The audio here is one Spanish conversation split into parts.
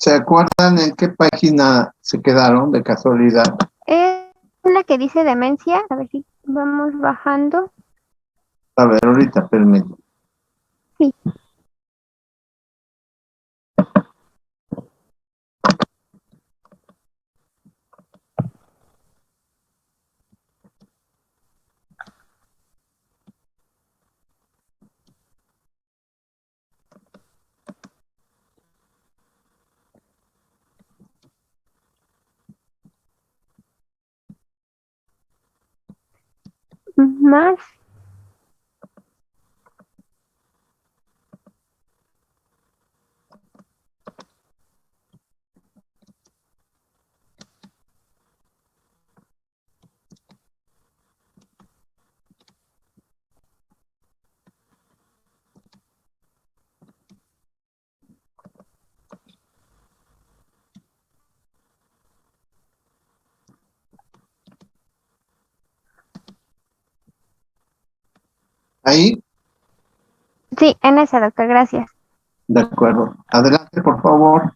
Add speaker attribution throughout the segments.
Speaker 1: ¿Se acuerdan en qué página se quedaron de casualidad?
Speaker 2: Es la que dice demencia. A ver si vamos bajando.
Speaker 1: A ver, ahorita, permítame.
Speaker 2: Sí. Más.
Speaker 1: Ahí,
Speaker 2: Sí, en esa, doctor, gracias.
Speaker 1: de acuerdo. Adelante, por favor.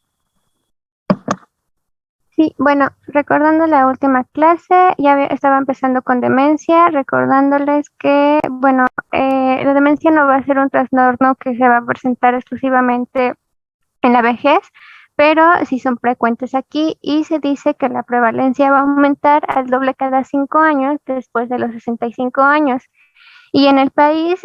Speaker 2: Sí, bueno, recordando la última clase, estaba empezando con demencia, recordándoles que, bueno, la demencia no va a ser un trastorno que se va a presentar exclusivamente en la vejez, pero sí son frecuentes aquí y se dice que la prevalencia va a aumentar al doble cada 5 años después de los 65 años. Y en el país,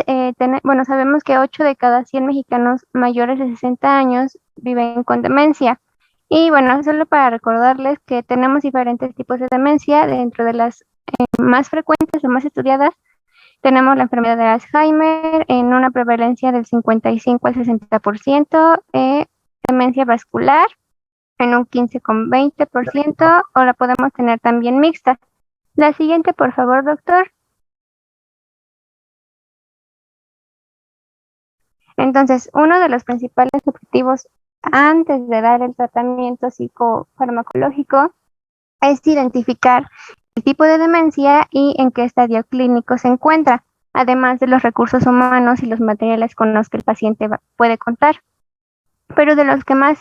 Speaker 2: bueno, sabemos que 8 de cada 100 mexicanos mayores de 60 años viven con demencia. Y bueno, solo para recordarles que tenemos diferentes tipos de demencia. Dentro de las más frecuentes o más estudiadas, tenemos la enfermedad de Alzheimer en una prevalencia del 55 al 60%, demencia vascular en un 15,20%, o la podemos tener también mixta. La siguiente, por favor, doctor. Entonces, uno de los principales objetivos antes de dar el tratamiento psicofarmacológico es identificar el tipo de demencia y en qué estadio clínico se encuentra, además de los recursos humanos y los materiales con los que el paciente puede contar. Pero de los que más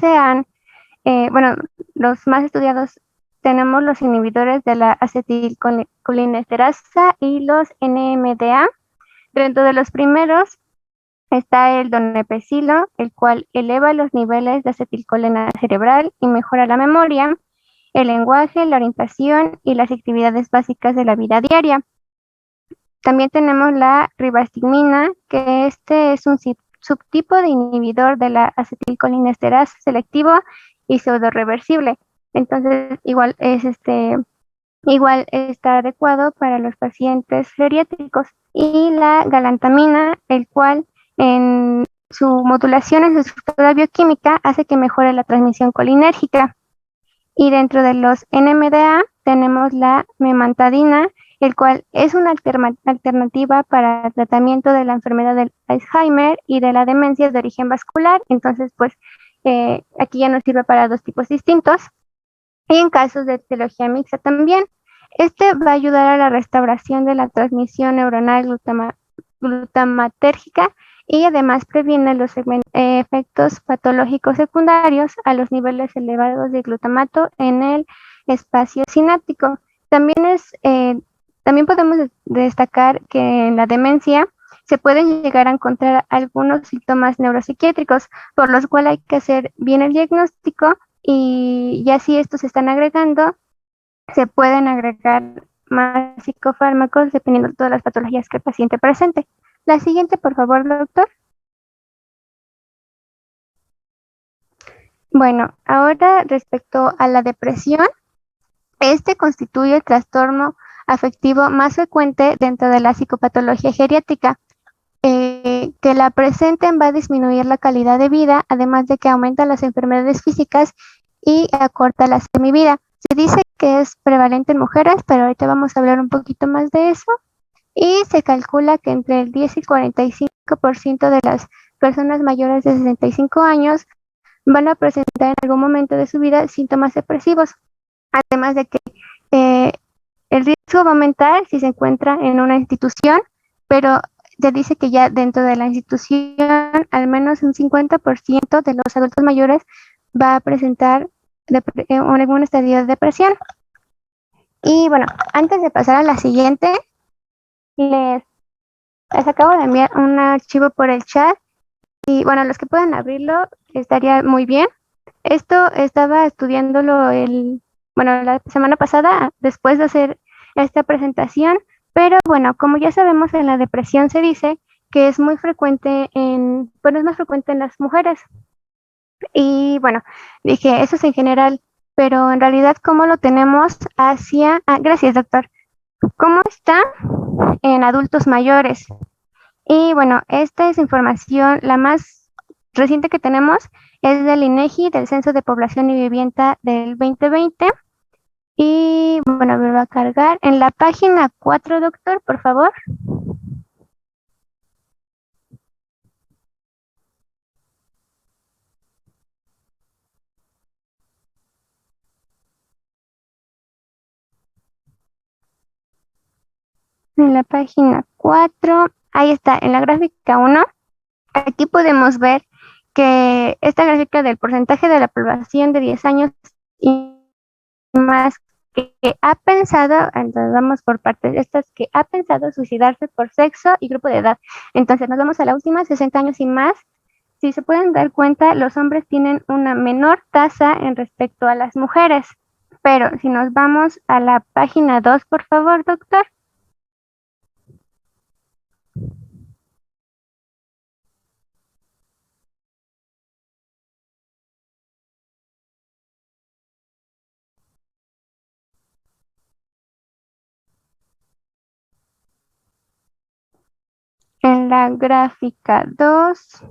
Speaker 2: bueno, los más estudiados tenemos los inhibidores de la acetilcolinesterasa y los NMDA. Dentro de los primeros está el donepezilo, el cual eleva los niveles de acetilcolina cerebral y mejora la memoria, el lenguaje, la orientación y las actividades básicas de la vida diaria. También tenemos la ribastigmina, que este es un subtipo de inhibidor de la acetilcolinesterasa selectivo y pseudoreversible. Entonces, igual está adecuado para los pacientes geriátricos. Y la galantamina, el cual en su modulación en su estructura bioquímica hace que mejore la transmisión colinérgica. Y dentro de los NMDA tenemos la memantadina, el cual es una alternativa para el tratamiento de la enfermedad del Alzheimer y de la demencia de origen vascular. Entonces, pues aquí ya nos sirve para dos tipos distintos. Y en casos de etiología mixta también. Este va a ayudar a la restauración de la transmisión neuronal glutamatérgica y además previene los efectos patológicos secundarios a los niveles elevados de glutamato en el espacio sináptico. También podemos destacar que en la demencia se pueden llegar a encontrar algunos síntomas neuropsiquiátricos, por los cuales hay que hacer bien el diagnóstico y ya si estos se están agregando, se pueden agregar más psicofármacos dependiendo de todas las patologías que el paciente presente. La siguiente, por favor, doctor. Bueno, ahora respecto a la depresión, este constituye el trastorno afectivo más frecuente dentro de la psicopatología geriátrica. Que la presenten va a disminuir la calidad de vida, además de que aumenta las enfermedades físicas y acorta la semivida. Se dice que es prevalente en mujeres, pero ahorita vamos a hablar un poquito más de eso. Y se calcula que entre el 10 y el 45% de las personas mayores de 65 años van a presentar en algún momento de su vida síntomas depresivos, además de que eh, el riesgo va a aumentar si se encuentra en una institución, pero ya dice que ya dentro de la institución al menos un 50% de los adultos mayores va a presentar algún estadio de depresión. Y bueno, antes de pasar a la siguiente, les acabo de enviar un archivo por el chat y bueno, los que puedan abrirlo estaría muy bien. Esto estaba estudiándolo la semana pasada después de hacer esta presentación, pero bueno, como ya sabemos, en la depresión se dice que es muy frecuente es más frecuente en las mujeres. Y bueno, dije, eso es en general, pero en realidad, ¿cómo lo tenemos gracias, doctor. ¿Cómo está en adultos mayores? Y bueno, esta es información, la más reciente que tenemos es del INEGI, del Censo de Población y Vivienda del 2020. Y bueno, me va a cargar en la página 4, doctor, por favor. En la página 4, ahí está, en la gráfica 1, aquí podemos ver que esta gráfica del porcentaje de la población de 10 años y más que ha pensado, entonces vamos por partes, estas que ha pensado suicidarse por sexo y grupo de edad. Entonces nos vamos a la última, 60 años y más. Si se pueden dar cuenta, los hombres tienen una menor tasa en respecto a las mujeres. Pero si nos vamos a la página 2, por favor, doctor. En la gráfica 2.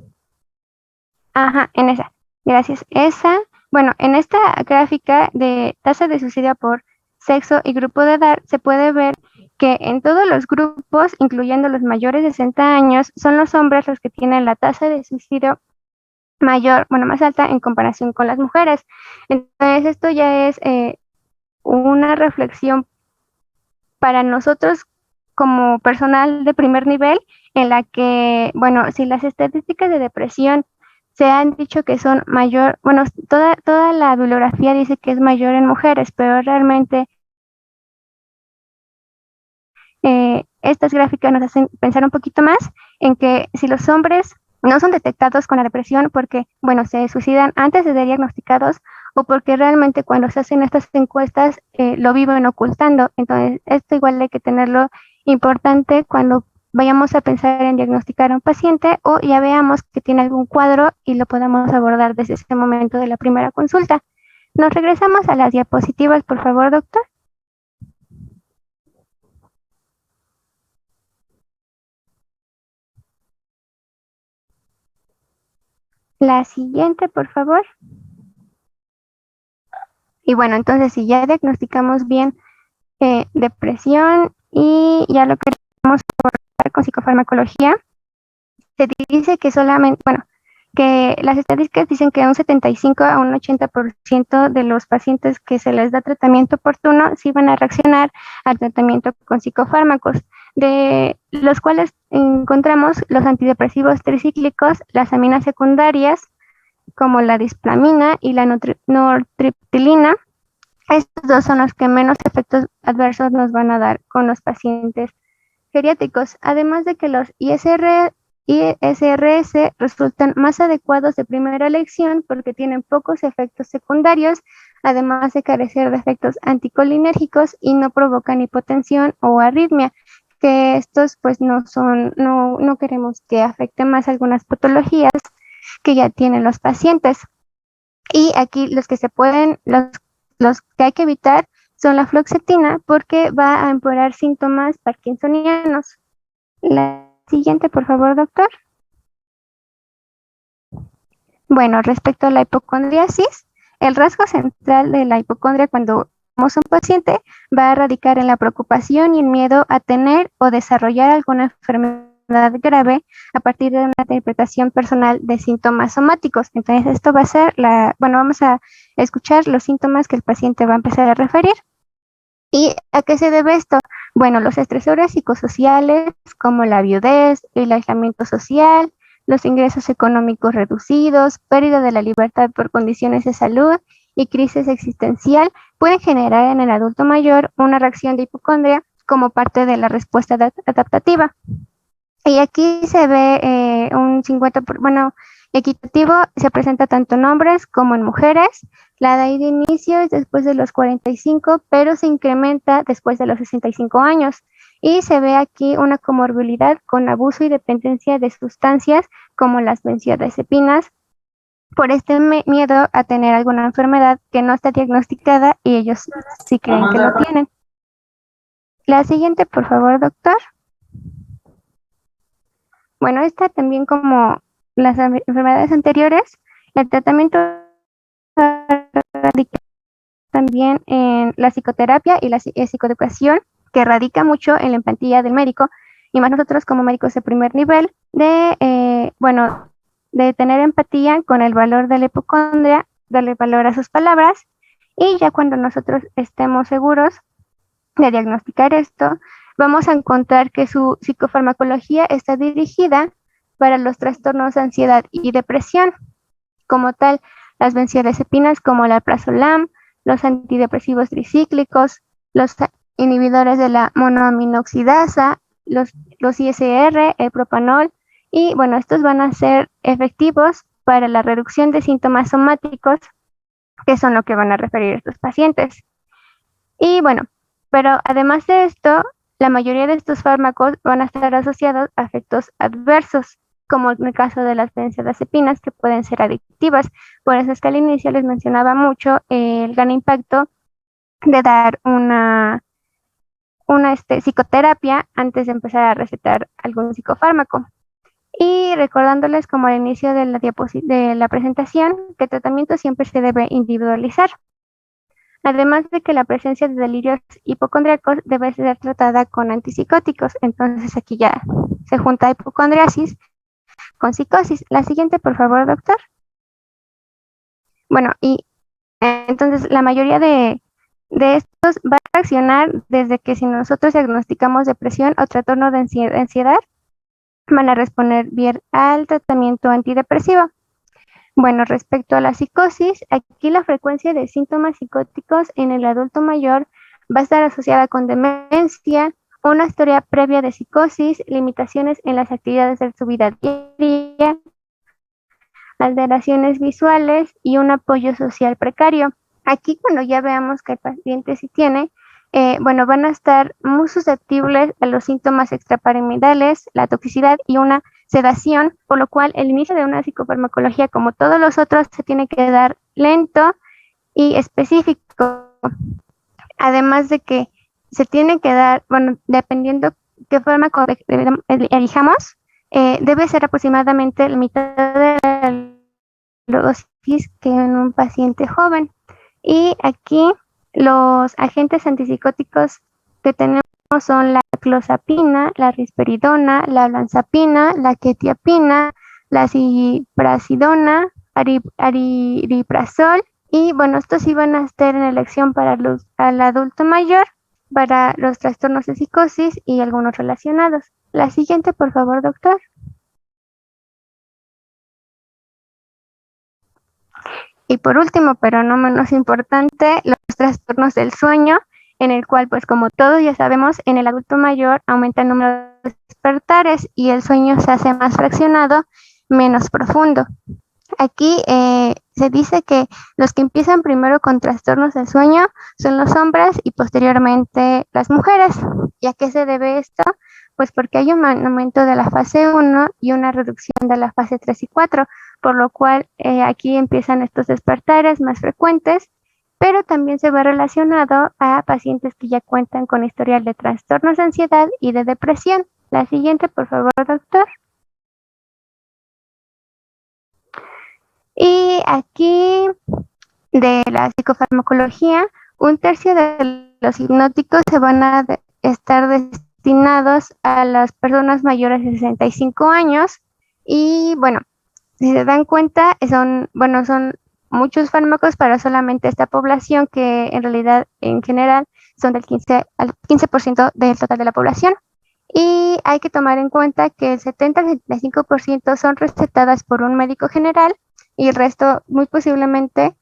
Speaker 2: Ajá, en esa. Gracias. Esa. Bueno, en esta gráfica de tasa de suicidio por sexo y grupo de edad, se puede ver que en todos los grupos, incluyendo los mayores de 60 años, son los hombres los que tienen la tasa de suicidio mayor, bueno, más alta en comparación con las mujeres. Entonces, esto ya es una reflexión para nosotros como personal de primer nivel, en la que, bueno, si las estadísticas de depresión se han dicho que son mayor, bueno, toda la bibliografía dice que es mayor en mujeres, pero realmente estas gráficas nos hacen pensar un poquito más en que si los hombres no son detectados con la depresión porque, bueno, se suicidan antes de ser diagnosticados o porque realmente cuando se hacen estas encuestas lo viven ocultando. Entonces, esto igual hay que tenerlo importante cuando vayamos a pensar en diagnosticar a un paciente o ya veamos que tiene algún cuadro y lo podamos abordar desde ese momento de la primera consulta. Nos regresamos a las diapositivas, por favor, doctor. La siguiente, por favor. Y bueno, entonces si ya diagnosticamos bien depresión y ya lo queremos abordar con psicofarmacología, se dice que solamente, bueno, que las estadísticas dicen que un 75 a un 80% de los pacientes que se les da tratamiento oportuno sí van a reaccionar al tratamiento con psicofármacos, de los cuales encontramos los antidepresivos tricíclicos, las aminas secundarias, como la displamina y la nortriptilina. Estos dos son los que menos efectos adversos nos van a dar con los pacientes geriátricos, además de que los ISRS resultan más adecuados de primera elección porque tienen pocos efectos secundarios, además de carecer de efectos anticolinérgicos y no provocan hipotensión o arritmia, que estos pues no queremos que afecten más algunas patologías que ya tienen los pacientes. Y aquí los que se pueden, los que hay que evitar son la fluoxetina porque va a empeorar síntomas parkinsonianos. La siguiente, por favor, doctor. Bueno, respecto a la hipocondriasis, el rasgo central de la hipocondria cuando vemos a un paciente va a radicar en la preocupación y el miedo a tener o desarrollar alguna enfermedad grave a partir de una interpretación personal de síntomas somáticos. Entonces, esto va a ser vamos a escuchar los síntomas que el paciente va a empezar a referir. ¿Y a qué se debe esto? Bueno, los estresores psicosociales como la viudez, el aislamiento social, los ingresos económicos reducidos, pérdida de la libertad por condiciones de salud y crisis existencial pueden generar en el adulto mayor una reacción de hipocondria como parte de la respuesta adaptativa. Y aquí se ve un 50%, bueno, equitativo, se presenta tanto en hombres como en mujeres. La edad de inicio es después de los 45, pero se incrementa después de los 65 años. Y se ve aquí una comorbilidad con abuso y dependencia de sustancias como las benzodiazepinas, por este miedo a tener alguna enfermedad que no está diagnosticada y ellos sí creen que lo tienen. La siguiente, por favor, doctor. Bueno, esta también, como las enfermedades anteriores, el tratamiento radica también en la psicoterapia y la psicoeducación, que radica mucho en la empatía del médico, y más nosotros como médicos de primer nivel, de tener empatía con el valor de la hipocondria, darle valor a sus palabras, y ya cuando nosotros estemos seguros de diagnosticar esto, vamos a encontrar que su psicofarmacología está dirigida para los trastornos de ansiedad y depresión. Como tal, las benzodiazepinas como el alprazolam, los antidepresivos tricíclicos, los inhibidores de la monoaminoxidasa, los ISR, el propanol, y bueno, estos van a ser efectivos para la reducción de síntomas somáticos, que son lo que van a referir estos pacientes. Y bueno, pero además de esto, la mayoría de estos fármacos van a estar asociados a efectos adversos, como en el caso de las benzodiazepinas, que pueden ser adictivas. Por eso es que al inicio les mencionaba mucho el gran impacto de dar una psicoterapia antes de empezar a recetar algún psicofármaco. Y recordándoles, como al inicio de la presentación, que el tratamiento siempre se debe individualizar. Además de que la presencia de delirios hipocondríacos debe ser tratada con antipsicóticos. Entonces aquí ya se junta hipocondriasis con psicosis. La siguiente, por favor, doctor. Bueno, y entonces la mayoría de estos va a reaccionar desde que si nosotros diagnosticamos depresión o trastorno de ansiedad, van a responder bien al tratamiento antidepresivo. Bueno, respecto a la psicosis, aquí la frecuencia de síntomas psicóticos en el adulto mayor va a estar asociada con demencia, una historia previa de psicosis, limitaciones en las actividades de su vida diaria, alteraciones visuales y un apoyo social precario. Aquí, cuando ya veamos que el paciente sí tiene, van a estar muy susceptibles a los síntomas extrapiramidales, la toxicidad y una sedación, por lo cual el inicio de una psicofarmacología, como todos los otros, se tiene que dar lento y específico. Además de que se tiene que dar, dependiendo qué fármaco elijamos, debe ser aproximadamente la mitad de la dosis que en un paciente joven. Y aquí los agentes antipsicóticos que tenemos son la clozapina, la risperidona, la olanzapina, la quetiapina, la ciprasidona, aripiprazol. Y bueno, estos sí van a estar en elección para al adulto mayor, para los trastornos de psicosis y algunos relacionados. La siguiente, por favor, doctor. Y por último, pero no menos importante, los trastornos del sueño, en el cual, pues como todos ya sabemos, en el adulto mayor aumenta el número de despertares y el sueño se hace más fraccionado, menos profundo. Aquí se dice que los que empiezan primero con trastornos del sueño son los hombres y posteriormente las mujeres. ¿Y a qué se debe esto? Pues porque hay un aumento de la fase 1 y una reducción de la fase 3 y 4, por lo cual aquí empiezan estos despertares más frecuentes, pero también se ve relacionado a pacientes que ya cuentan con historial de trastornos de ansiedad y de depresión. La siguiente, por favor, doctor. Y aquí, de la psicofarmacología, 1/3 de los hipnóticos se van a estar destinados a las personas mayores de 65 años. Y bueno, si se dan cuenta, son muchos fármacos para solamente esta población, que en realidad, en general, son del 15 al 15% del total de la población. Y hay que tomar en cuenta que el 70 al 75% son recetadas por un médico general y el resto muy posiblemente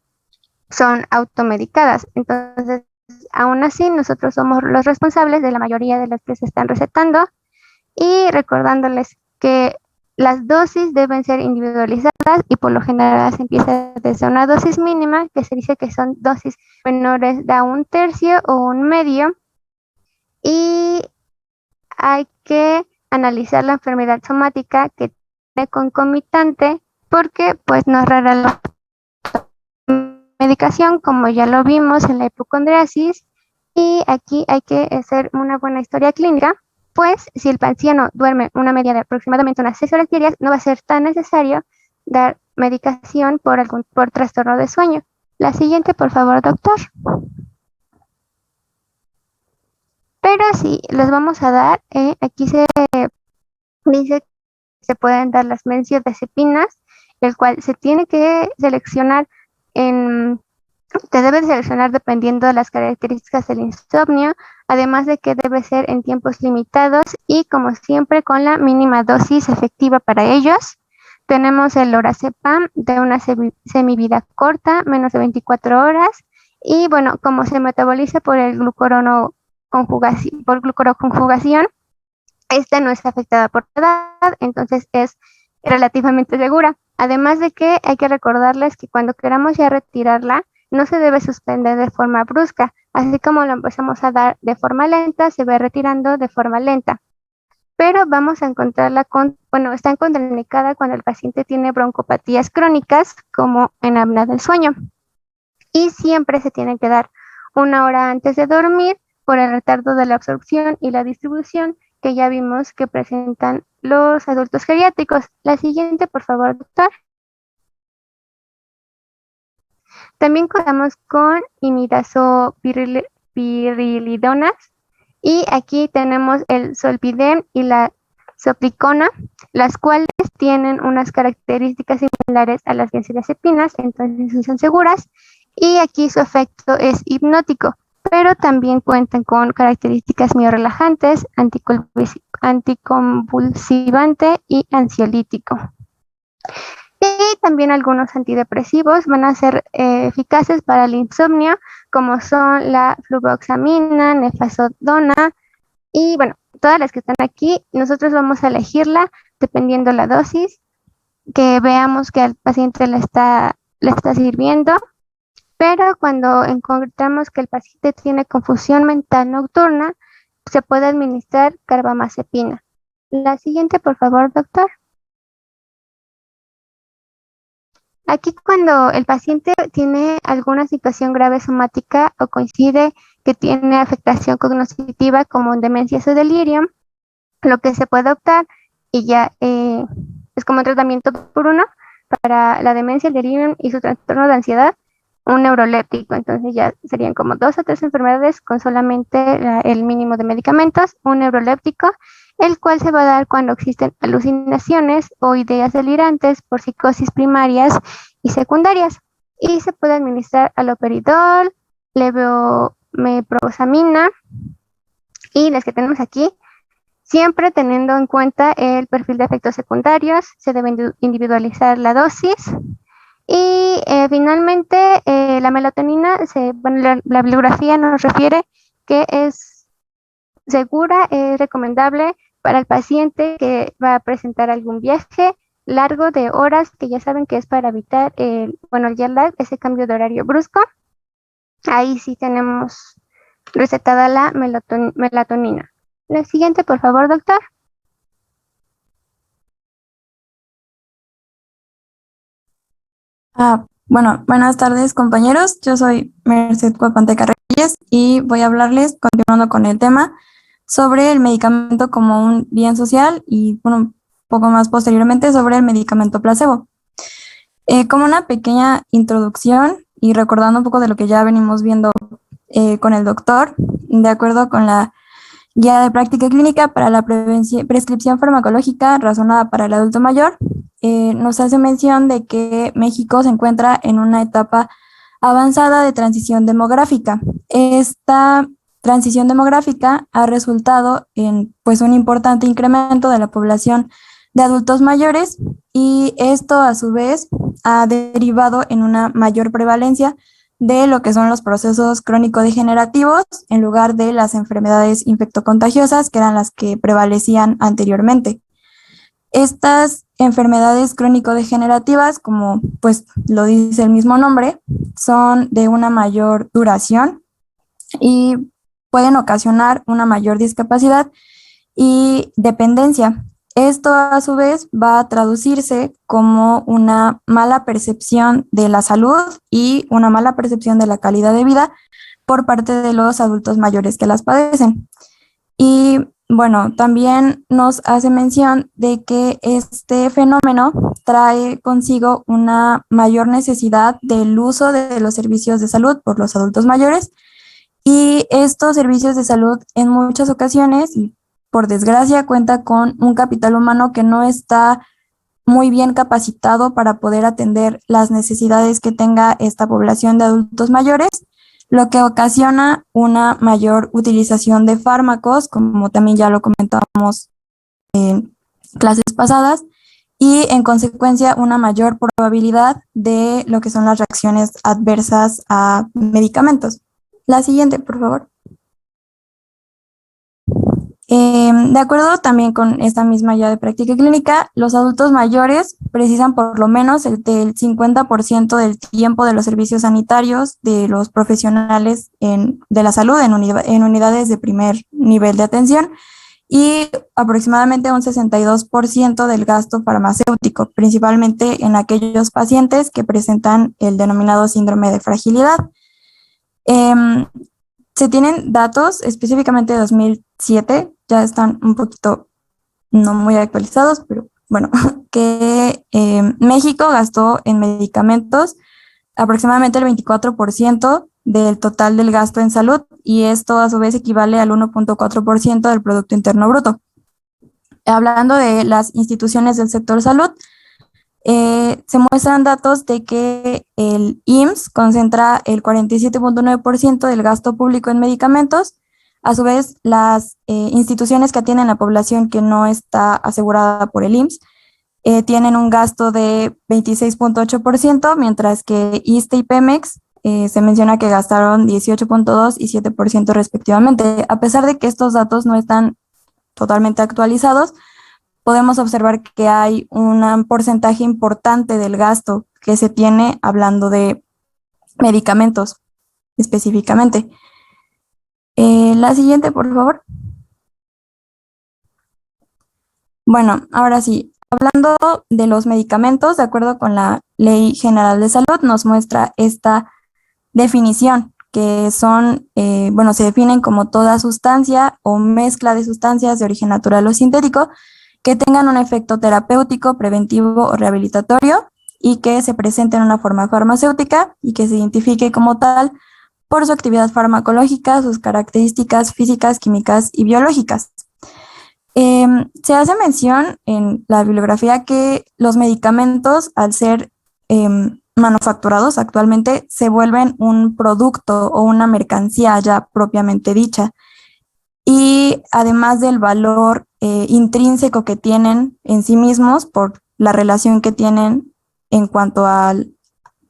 Speaker 2: son automedicadas. Entonces, aún así, nosotros somos los responsables de la mayoría de las que se están recetando y recordándoles que las dosis deben ser individualizadas y por lo general se empieza desde una dosis mínima, que se dice que son dosis menores de un tercio o un medio, y hay que analizar la enfermedad somática que tiene concomitante porque pues no es rara la medicación, como ya lo vimos en la hipocondriasis, y aquí hay que hacer una buena historia clínica, pues si el paciente duerme una media de aproximadamente unas 6 horas diarias, no va a ser tan necesario dar medicación por trastorno de sueño. La siguiente, por favor, doctor. Pero sí, les vamos a dar, aquí se dice que se pueden dar las benzodiazepinas, el cual se tiene que seleccionar en te debe seleccionar dependiendo de las características del insomnio, además de que debe ser en tiempos limitados y como siempre con la mínima dosis efectiva para ellos. Tenemos el lorazepam de una semivida corta, menos de 24 horas, y bueno, como se metaboliza por el glucoroconjugación, esta no es afectada por la edad, entonces es relativamente segura. Además de que hay que recordarles que cuando queramos ya retirarla, no se debe suspender de forma brusca, así como lo empezamos a dar de forma lenta, se va retirando de forma lenta. Pero vamos a encontrarla está contraindicada cuando el paciente tiene broncopatías crónicas, como en apnea del sueño. Y siempre se tiene que dar una hora antes de dormir por el retardo de la absorción y la distribución que ya vimos que presentan los adultos geriátricos. La siguiente, por favor, doctor. También contamos con imidazopirilidonas y aquí tenemos el zolpidem y la soplicona, las cuales tienen unas características similares a las benzodiazepinas, entonces son seguras y aquí su efecto es hipnótico, pero también cuentan con características miorelajantes, anticonvulsivante y ansiolítico. Y también algunos antidepresivos van a ser eficaces para el insomnio, como son la fluvoxamina, nefazodona y bueno, todas las que están aquí, nosotros vamos a elegirla dependiendo la dosis que veamos que al paciente le está sirviendo, pero cuando encontramos que el paciente tiene confusión mental nocturna, se puede administrar carbamazepina. La siguiente, por favor, doctor. Aquí cuando el paciente tiene alguna situación grave somática o coincide que tiene afectación cognitiva como demencia o delirio, lo que se puede optar y ya es como un tratamiento por uno para la demencia, el delirium y su trastorno de ansiedad, un neuroléptico. Entonces ya serían como 2 o 3 enfermedades con solamente el mínimo de medicamentos, un neuroléptico, el cual se va a dar cuando existen alucinaciones o ideas delirantes por psicosis primarias y secundarias. Y se puede administrar aloperidol, levomeproxamina y las que tenemos aquí, siempre teniendo en cuenta el perfil de efectos secundarios, se debe individualizar la dosis. Y finalmente, la melatonina, la bibliografía nos refiere que es segura, es recomendable para el paciente que va a presentar algún viaje largo de horas, que ya saben que es para evitar el jet lag, ese cambio de horario brusco. Ahí sí tenemos recetada la melatonina. La siguiente, por favor, doctor.
Speaker 3: Bueno, buenas tardes compañeros, yo soy Merced Cuapanteca Reyes y voy a hablarles, continuando con el tema, sobre el medicamento como un bien social y bueno, un poco más posteriormente sobre el medicamento placebo. Como una pequeña introducción y recordando un poco de lo que ya venimos viendo con el doctor, de acuerdo con la Guía de Práctica Clínica para la Prescripción Farmacológica Razonada para el Adulto Mayor, nos hace mención de que México se encuentra en una etapa avanzada de transición demográfica. Esta transición demográfica ha resultado en pues un importante incremento de la población de adultos mayores y esto a su vez ha derivado en una mayor prevalencia de lo que son los procesos crónico-degenerativos en lugar de las enfermedades infectocontagiosas que eran las que prevalecían anteriormente. Estas enfermedades crónico-degenerativas, como pues lo dice el mismo nombre, son de una mayor duración y pueden ocasionar una mayor discapacidad y dependencia. Esto a su vez va a traducirse como una mala percepción de la salud y una mala percepción de la calidad de vida por parte de los adultos mayores que las padecen. Y bueno, también nos hace mención de que este fenómeno trae consigo una mayor necesidad del uso de los servicios de salud por los adultos mayores y estos servicios de salud en muchas ocasiones, y por desgracia, cuenta con un capital humano que no está muy bien capacitado para poder atender las necesidades que tenga esta población de adultos mayores, lo que ocasiona una mayor utilización de fármacos, como también ya lo comentábamos en clases pasadas, y en consecuencia una mayor probabilidad de lo que son las reacciones adversas a medicamentos. La siguiente, por favor. De acuerdo también con esta misma guía de práctica clínica, los adultos mayores precisan por lo menos del 50% del tiempo de los servicios sanitarios de los profesionales de la salud en unidades de primer nivel de atención y aproximadamente un 62% del gasto farmacéutico, principalmente en aquellos pacientes que presentan el denominado síndrome de fragilidad. Se tienen datos específicamente de 2007, ya están un poquito no muy actualizados, pero bueno, que México gastó en medicamentos aproximadamente el 24% del total del gasto en salud y esto a su vez equivale al 1.4% del Producto Interno Bruto. Hablando de las instituciones del sector salud, se muestran datos de que el IMSS concentra el 47.9% del gasto público en medicamentos. A su vez, las instituciones que atienden a la población que no está asegurada por el IMSS tienen un gasto de 26.8%, mientras que ISSSTE y Pemex se menciona que gastaron 18.2% y 7% respectivamente. A pesar de que estos datos no están totalmente actualizados, podemos observar que hay un porcentaje importante del gasto que se tiene hablando de medicamentos específicamente. La siguiente, por favor. Bueno, ahora sí, hablando de los medicamentos, de acuerdo con la Ley General de Salud, nos muestra esta definición, que son, se definen como toda sustancia o mezcla de sustancias de origen natural o sintético que tengan un efecto terapéutico, preventivo o rehabilitatorio y que se presente en una forma farmacéutica y que se identifique como tal por su actividad farmacológica, sus características físicas, químicas y biológicas. Se hace mención en la bibliografía que los medicamentos, al ser manufacturados actualmente, se vuelven un producto o una mercancía ya propiamente dicha. Y además del valor intrínseco que tienen en sí mismos por la relación que tienen en cuanto a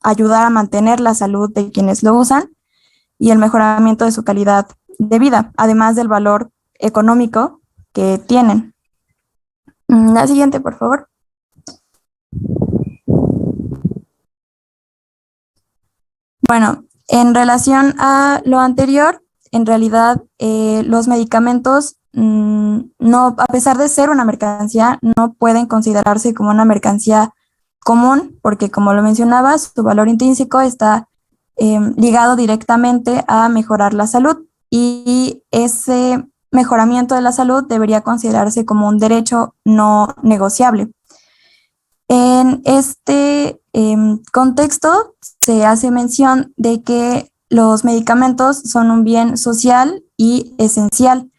Speaker 3: ayudar a mantener la salud de quienes lo usan y el mejoramiento de su calidad de vida, además del valor económico que tienen. La siguiente, por favor. Bueno, en relación a lo anterior, en realidad los medicamentos, no, a pesar de ser una mercancía, no pueden considerarse como una mercancía común, porque como lo mencionaba, su valor intrínseco está ligado directamente a mejorar la salud y ese mejoramiento de la salud debería considerarse como un derecho no negociable. En este contexto se hace mención de que los medicamentos son un bien social y esencial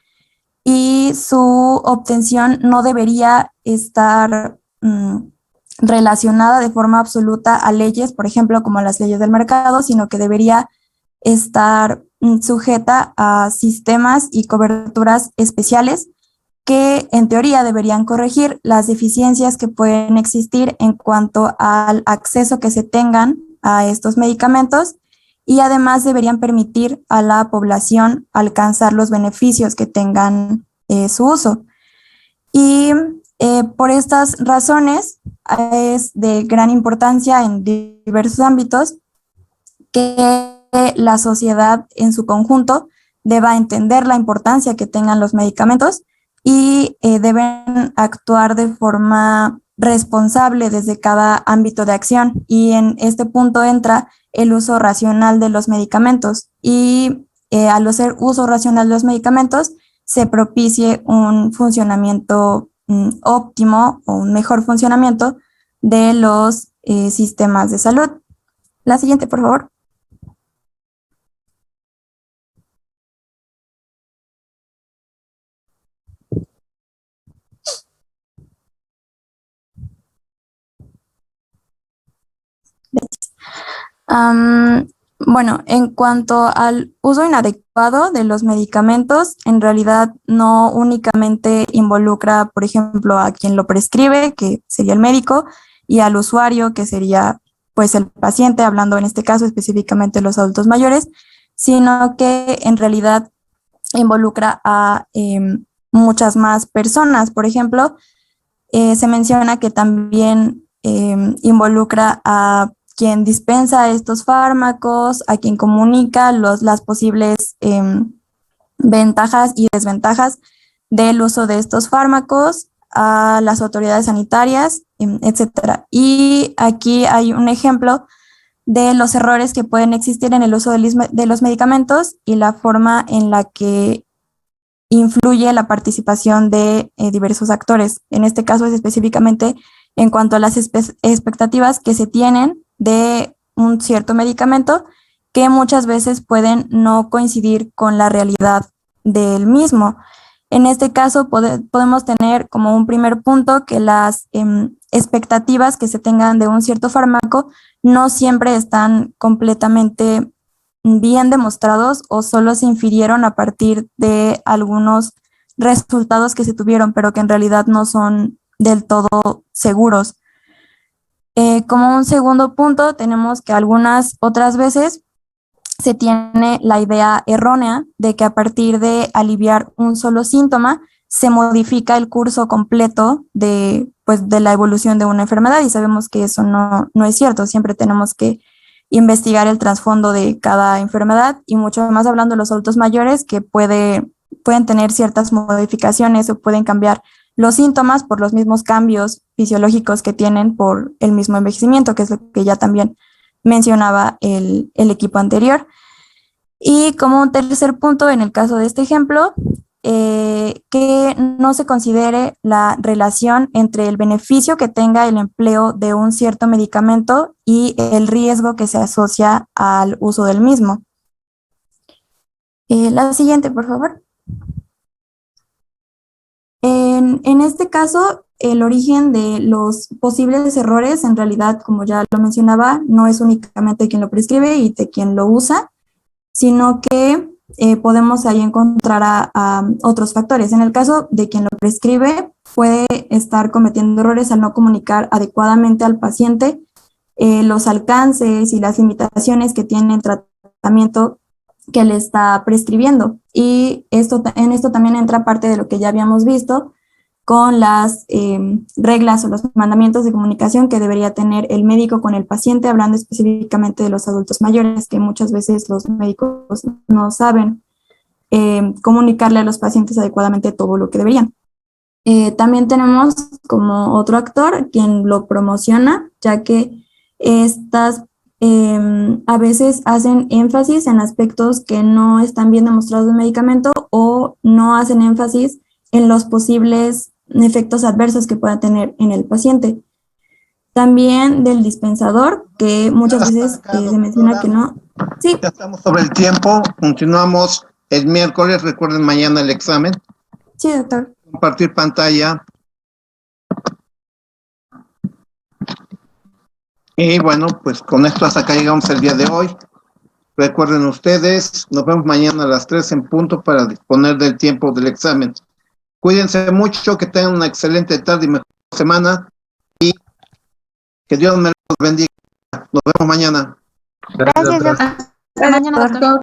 Speaker 3: y su obtención no debería estar relacionada de forma absoluta a leyes, por ejemplo, como las leyes del mercado, sino que debería estar sujeta a sistemas y coberturas especiales que en teoría deberían corregir las deficiencias que pueden existir en cuanto al acceso que se tengan a estos medicamentos y además deberían permitir a la población alcanzar los beneficios que tengan su uso. Y por estas razones es de gran importancia en diversos ámbitos que la sociedad en su conjunto deba entender la importancia que tengan los medicamentos y deben actuar de forma responsable desde cada ámbito de acción. Y en este punto entra el uso racional de los medicamentos. Y al hacer uso racional de los medicamentos, se propicie un funcionamiento óptimo o un mejor funcionamiento de los sistemas de salud. La siguiente, por favor. Bueno, en cuanto al uso inadecuado de los medicamentos, en realidad no únicamente involucra, por ejemplo, a quien lo prescribe, que sería el médico, y al usuario, que sería pues el paciente, hablando en este caso específicamente de los adultos mayores, sino que en realidad involucra a muchas más personas. Por ejemplo, se menciona que también involucra a quien dispensa estos fármacos, a quien comunica las posibles ventajas y desventajas del uso de estos fármacos, a las autoridades sanitarias, etcétera. Y aquí hay un ejemplo de los errores que pueden existir en el uso de los medicamentos y la forma en la que influye la participación de diversos actores. En este caso es específicamente en cuanto a las expectativas que se tienen de un cierto medicamento que muchas veces pueden no coincidir con la realidad del mismo. En este caso podemos tener como un primer punto que las expectativas que se tengan de un cierto fármaco no siempre están completamente bien demostrados o solo se infirieron a partir de algunos resultados que se tuvieron, pero que en realidad no son del todo seguros. Como un segundo punto, tenemos que algunas otras veces se tiene la idea errónea de que a partir de aliviar un solo síntoma se modifica el curso completo de la evolución de una enfermedad, y sabemos que eso no es cierto. Siempre tenemos que investigar el trasfondo de cada enfermedad, y mucho más hablando de los adultos mayores, que pueden tener ciertas modificaciones o pueden cambiar los síntomas por los mismos cambios fisiológicos que tienen por el mismo envejecimiento, que es lo que ya también mencionaba el equipo anterior. Y como un tercer punto, en el caso de este ejemplo, que no se considere la relación entre el beneficio que tenga el empleo de un cierto medicamento y el riesgo que se asocia al uso del mismo. La siguiente, por favor. En este caso, el origen de los posibles errores, en realidad, como ya lo mencionaba, no es únicamente quien lo prescribe y de quien lo usa, sino que podemos ahí encontrar a otros factores. En el caso de quien lo prescribe, puede estar cometiendo errores al no comunicar adecuadamente al paciente los alcances y las limitaciones que tiene el tratamiento que le está prescribiendo. Y en esto también entra parte de lo que ya habíamos visto con las reglas o los mandamientos de comunicación que debería tener el médico con el paciente, hablando específicamente de los adultos mayores, que muchas veces los médicos no saben comunicarle a los pacientes adecuadamente todo lo que deberían. También tenemos como otro actor quien lo promociona, ya que estas a veces hacen énfasis en aspectos que no están bien demostrados del medicamento o no hacen énfasis en los posibles efectos adversos que pueda tener en el paciente. También del dispensador, que muchas veces se menciona que no. Sí.
Speaker 1: Ya estamos sobre el tiempo, continuamos el miércoles, recuerden mañana el examen.
Speaker 3: Sí, doctor.
Speaker 1: Compartir pantalla. Y bueno, pues con esto hasta acá llegamos el día de hoy. Recuerden ustedes, nos vemos mañana a las 3 en punto para disponer del tiempo del examen. Cuídense mucho, que tengan una excelente tarde y mejor semana y que Dios me los bendiga. Nos vemos mañana.
Speaker 2: Gracias, doctor.
Speaker 4: Hasta mañana, doctor.